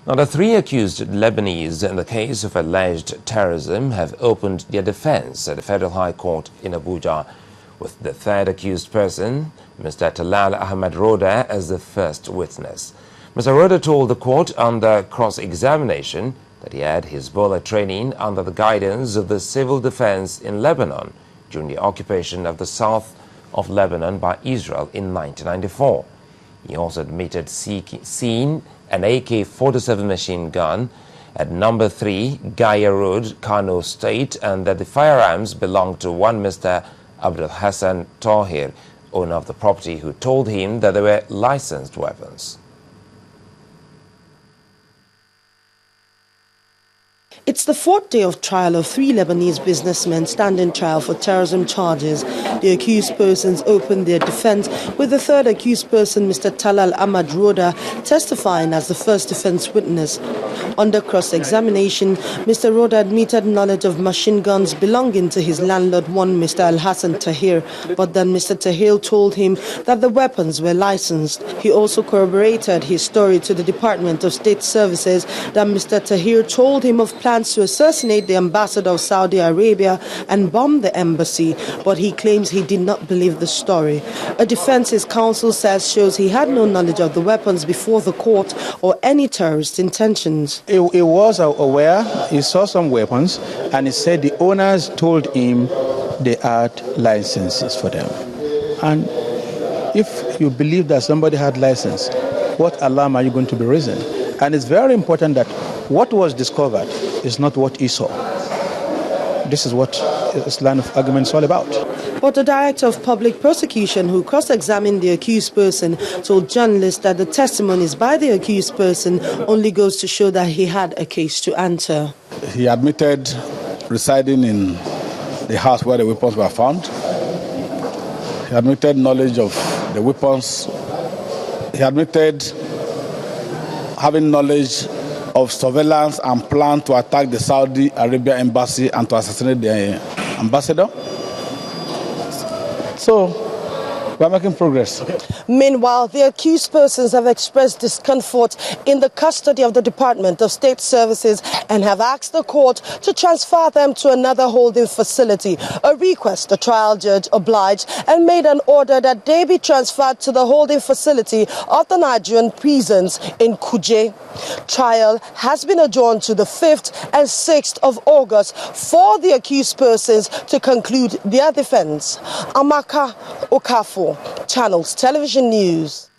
Now, the three accused Lebanese in the case of alleged terrorism have opened their defense at the Federal High Court in Abuja, with the third accused person, Mr. Talal Ahmad Roda, as the first witness. Mr. Roda told the court under cross-examination that he had Hezbollah training under the guidance of the civil defense in Lebanon during the occupation of the south of Lebanon by Israel in 1994. He also admitted seeing an AK-47 machine gun at number 3 Gaya Road, Kano State, and that the firearms belonged to one Mr. Abdul Hassan Tahir, owner of the property, who told him that they were licensed weapons. It's the fourth day of trial of three Lebanese businessmen standing trial for terrorism charges. The accused persons opened their defense, with the third accused person, Mr. Talal Ahmad Roda, testifying as the first defense witness. Under cross-examination, Mr. Roda admitted knowledge of machine guns belonging to his landlord, one Mr. Al Hassan Tahir, but then Mr. Tahir told him that the weapons were licensed. He also corroborated his story to the Department of State Services that Mr. Tahir told him of plans to assassinate the ambassador of Saudi Arabia and bomb the embassy, but he claims he did not believe the story. A defense his counsel says shows he had no knowledge of the weapons before the court or any terrorist intentions. He was aware, he saw some weapons, and he said the owners told him they had licenses for them. And if you believe that somebody had license, what alarm are you going to be raising? And it's very important that what was discovered is not what he saw. This is what this line of argument is all about. But the Director of Public Prosecution, who cross-examined the accused person, told journalists that the testimonies by the accused person only goes to show that he had a case to answer. He admitted residing in the house where the weapons were found. He admitted knowledge of the weapons. He admitted having knowledge of surveillance and plan to attack the Saudi Arabia embassy and to assassinate the ambassador. So, we're making progress. Meanwhile, the accused persons have expressed discomfort in the custody of the Department of State Services and have asked the court to transfer them to another holding facility, a request the trial judge obliged and made an order that they be transferred to the holding facility of the Nigerian prisons in Kuje. Trial has been adjourned to the 5th and 6th of August for the accused persons to conclude their defense. Amaka Okafor, Channels Television News.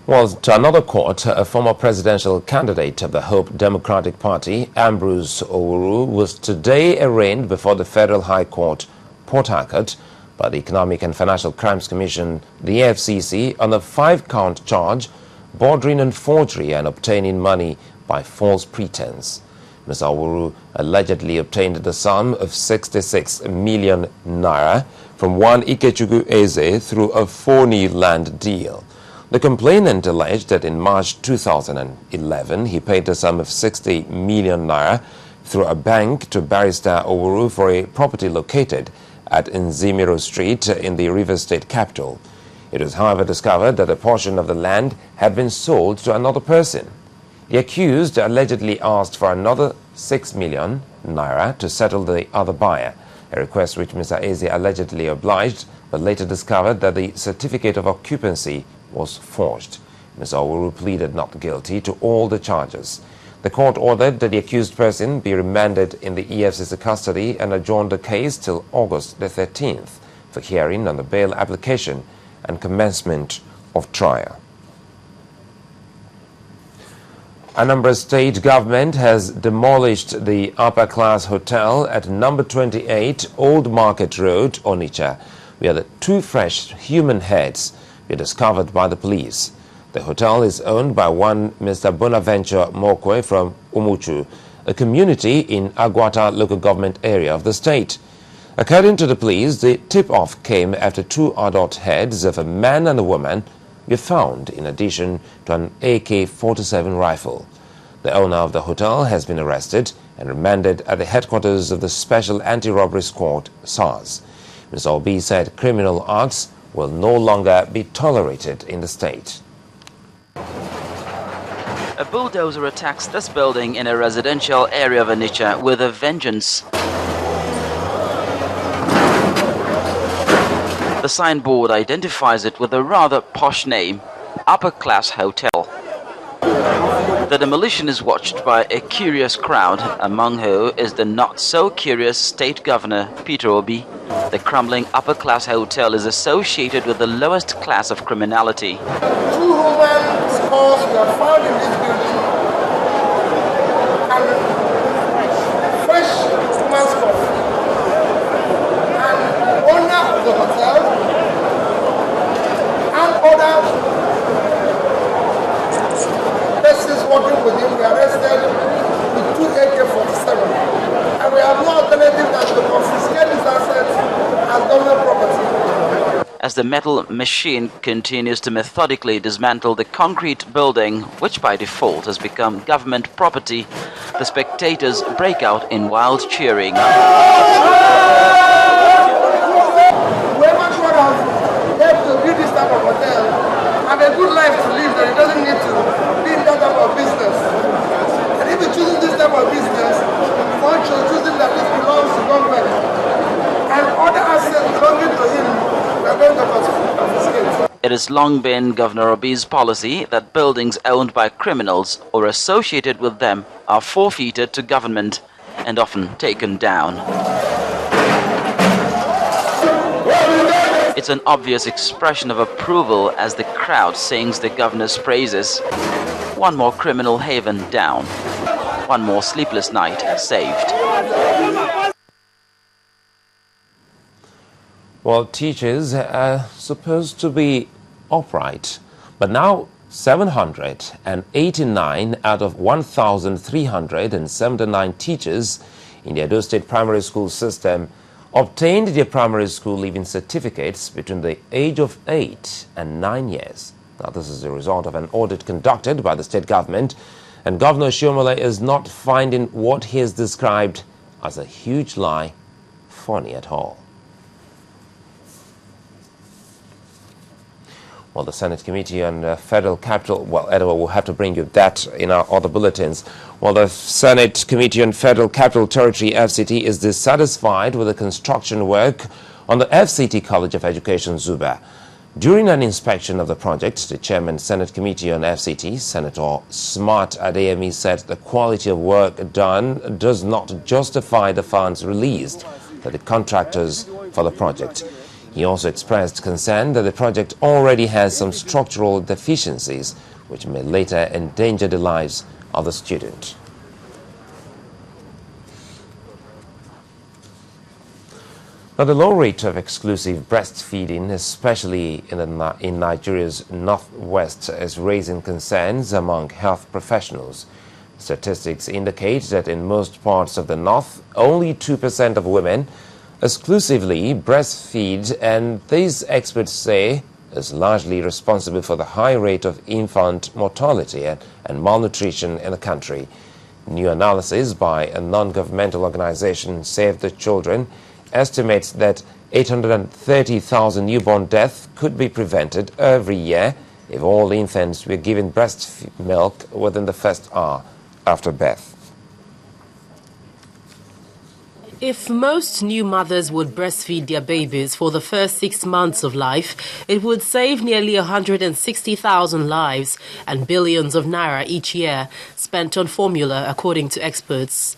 Well, to another court, a former presidential candidate of the Hope Democratic Party, Ambrose Owuru, was today arraigned before the Federal High Court, Port Harcourt, by the Economic and Financial Crimes Commission, the EFCC, on a 5-count charge bordering on forgery and obtaining money by false pretense. Ms. Owuru allegedly obtained the sum of 66 million naira from one Ikechukwu Eze through a phony land deal. The complainant alleged that in March 2011, he paid the sum of 60 million naira through a bank to Barrister Owuru for a property located at Nzimiro Street in the Rivers State capital. It was, however, discovered that a portion of the land had been sold to another person. The accused allegedly asked for another 6 million naira to settle the other buyer, a request which Mr. Eze allegedly obliged, but later discovered that the certificate of occupancy was forged. Ms. Owuru pleaded not guilty to all the charges. The court ordered that the accused person be remanded in the EFCC custody and adjourned the case till August the 13th for hearing on the bail application and commencement of trial. Anambra State government has demolished the upper-class hotel at number 28 Old Market Road, Onitsha, where the 2 fresh human heads were discovered by the police. The hotel is owned by one Mr. Bonaventure Mokwe from Umuchu, a community in Agwata local government area of the state. According to the police, the tip-off came after 2 adult heads of a man and a woman were found, in addition to an AK-47 rifle. The owner of the hotel has been arrested and remanded at the headquarters of the Special Anti-Robbery Squad, SARS. Ms. Obi said criminal acts will no longer be tolerated in the state. A bulldozer attacks this building in a residential area of Onitsha with a vengeance. The signboard identifies it with a rather posh name, Upper Class Hotel. The demolition is watched by a curious crowd, among who is the not-so-curious State Governor Peter Obi. The crumbling Upper Class Hotel is associated with the lowest class of criminality. 2 human skulls were found in this building, and fresh human skulls. And the owner of the hotel and other persons working with him were arrested with 2 AK-47. And we have no alternative than to confiscate these assets as government property. As the metal machine continues to methodically dismantle the concrete building, which by default has become government property, the spectators break out in wild cheering. Whoever should have helped to build this type of hotel have a good life to live, that he doesn't need to be in that type of business. And if he's choosing this type of business, one should choosing that this belongs to government. And other assets belonging to him, we are going to confiscate. It has long been Governor Obi's policy that buildings owned by criminals or associated with them are forfeited to government and often taken down. It's an obvious expression of approval as the crowd sings the governor's praises. One more criminal haven down. One more sleepless night saved. Well, teachers are supposed to be upright, but now 789 out of 1,379 teachers in the Edo State primary school system obtained their primary school leaving certificates between the age of 8 and 9 years. Now, this is the result of an audit conducted by the state government, and Governor Oshiomhole is not finding what he has described as a huge lie funny at all. Well, the Senate Committee on Federal Capital, well, Edward, we'll have to bring you that in our other bulletins. Well, the Senate Committee on Federal Capital Territory, FCT, is dissatisfied with the construction work on the FCT College of Education, Zuba. During an inspection of the project, the Chairman, Senate Committee on FCT, Senator Smart Adeyemi, said the quality of work done does not justify the funds released to the contractors for the project. He also expressed concern that the project already has some structural deficiencies which may later endanger the lives of the student. Now, the low rate of exclusive breastfeeding, especially in Nigeria's northwest, is raising concerns among health professionals. Statistics indicate that in most parts of the north, only 2% of women exclusively breastfeed, and these experts say is largely responsible for the high rate of infant mortality and malnutrition in the country. New analysis by a non-governmental organization, Save the Children, estimates that 830,000 newborn deaths could be prevented every year if all infants were given breast milk within the first hour after birth. If most new mothers would breastfeed their babies for the first 6 months of life, it would save nearly 160,000 lives and billions of naira each year spent on formula, according to experts.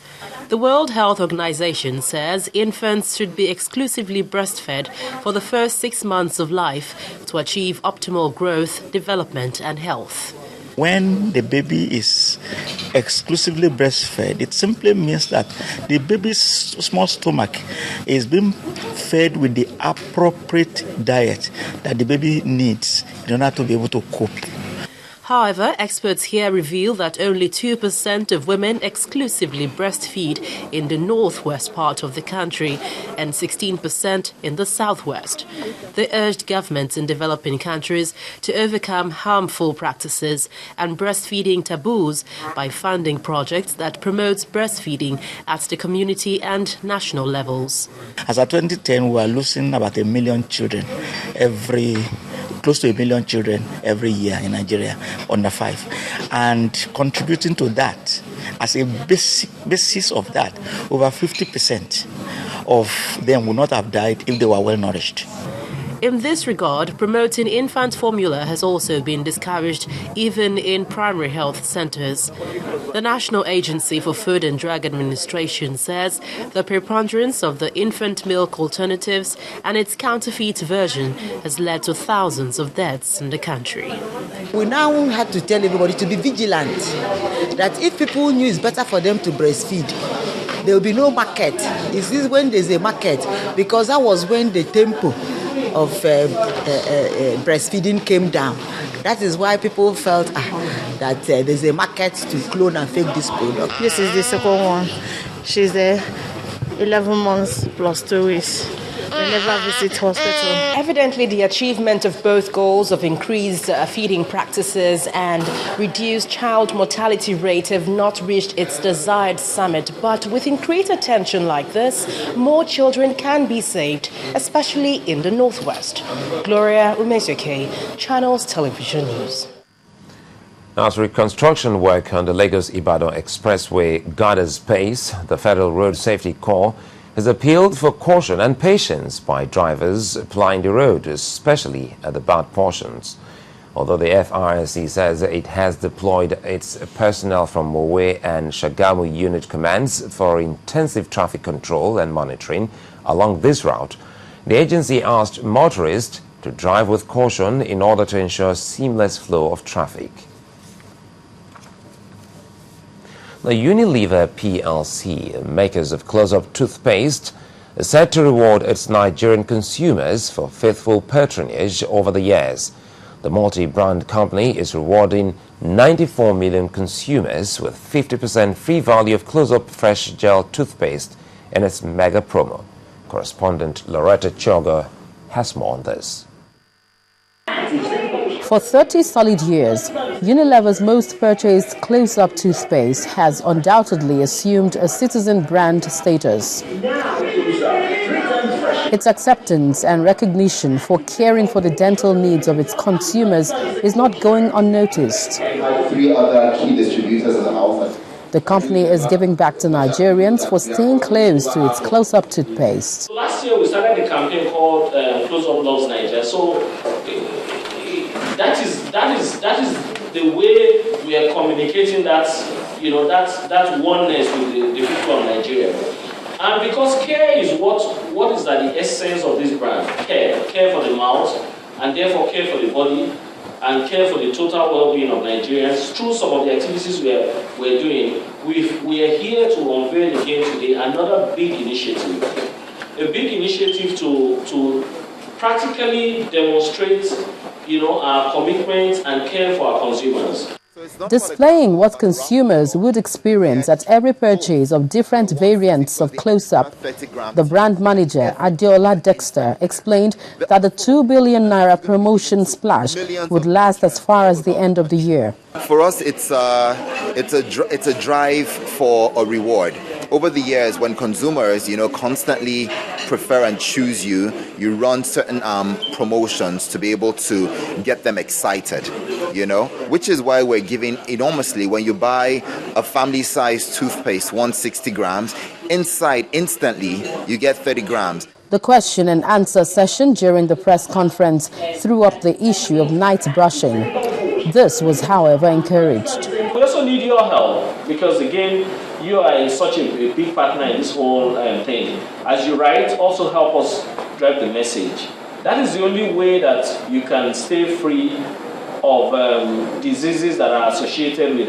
The World Health Organization says infants should be exclusively breastfed for the first 6 months of life to achieve optimal growth, development, and health. When the baby is exclusively breastfed, it simply means that the baby's small stomach is being fed with the appropriate diet that the baby needs in order to be able to cope. However, experts here reveal that only 2% of women exclusively breastfeed in the northwest part of the country and 16% in the southwest. They urged governments in developing countries to overcome harmful practices and breastfeeding taboos by funding projects that promotes breastfeeding at the community and national levels. As of 2010, we are losing about 1 million children every close to 1 million children every year in Nigeria under 5. And contributing to that, as a basis of that, over 50% of them would not have died if they were well nourished. In this regard, promoting infant formula has also been discouraged even in primary health centers. The National Agency for Food and Drug Administration says the preponderance of the infant milk alternatives and its counterfeit version has led to thousands of deaths in the country. We now have to tell everybody to be vigilant, that if people knew it's better for them to breastfeed, there will be no market. This is when there's a market, because that was when the tempo of breastfeeding came down. That is why people felt that there's a market to clone and fake this product. This is the second one. She's there 11 months plus 2 weeks. They never visit hospital. Evidently, the achievement of both goals of increased feeding practices and reduced child mortality rate have not reached its desired summit. But with increased attention like this, more children can be saved, especially in the Northwest. Gloria Umesoke, Channels Television News. As reconstruction work on the Lagos-Ibadan Expressway gathers pace, the Federal Road Safety Corps has appealed for caution and patience by drivers plying the road, especially at the bad portions. Although the FRSC says it has deployed its personnel from Mowe and Shagamu unit commands for intensive traffic control and monitoring along this route, the agency asked motorists to drive with caution in order to ensure seamless flow of traffic. The Unilever PLC, makers of Close-Up toothpaste, is said to reward its Nigerian consumers for faithful patronage over the years. The multi-brand company is rewarding 94 million consumers with 50% free value of Close-Up Fresh Gel toothpaste in its mega promo. Correspondent Loretta Chogo has more on this. For 30 solid years, Unilever's most purchased Close-Up toothpaste has undoubtedly assumed a citizen brand status. Its acceptance and recognition for caring for the dental needs of its consumers is not going unnoticed. 3 other key distributors in the house. The company is giving back to Nigerians for staying close to its Close-Up toothpaste. Last year we started a campaign called Close-Up Loves Nigeria. So that is the way we are communicating that oneness with the people of Nigeria. And because care is what is at the essence of this brand. Care for the mouth, and therefore care for the body, and care for the total well-being of Nigerians. Through some of the activities we're doing, we are here to unveil again today another big initiative. A big initiative to practically demonstrate our commitment and care for our consumers. Displaying what consumers would experience at every purchase of different variants of Close-Up, the brand manager, Adeola Dexter, explained that the 2 billion naira promotion splash would last as far as the end of the year. For us, it's a drive for a reward. Over the years, when consumers, constantly prefer and choose you run certain promotions to be able to get them excited, which is why we're giving enormously. When you buy a family-sized toothpaste, 160 grams, inside instantly you get 30 grams. The question and answer session during the press conference threw up the issue of night brushing. This was, however, encouraged. We also need your help because, again, you are such a big partner in this whole thing. As you write, also help us drive the message. That is the only way that you can stay free of diseases that are associated with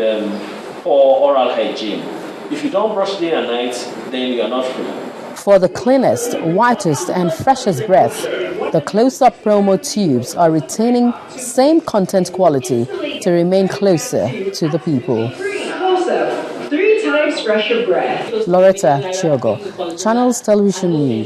poor oral hygiene. If you don't brush day and night, then you are not free. For the cleanest, whitest and freshest breath, the Close-Up promo tubes are retaining same content quality to remain closer to the people. Close-Up, 3 times fresher breath. Loretta Chogo, Channels Television News.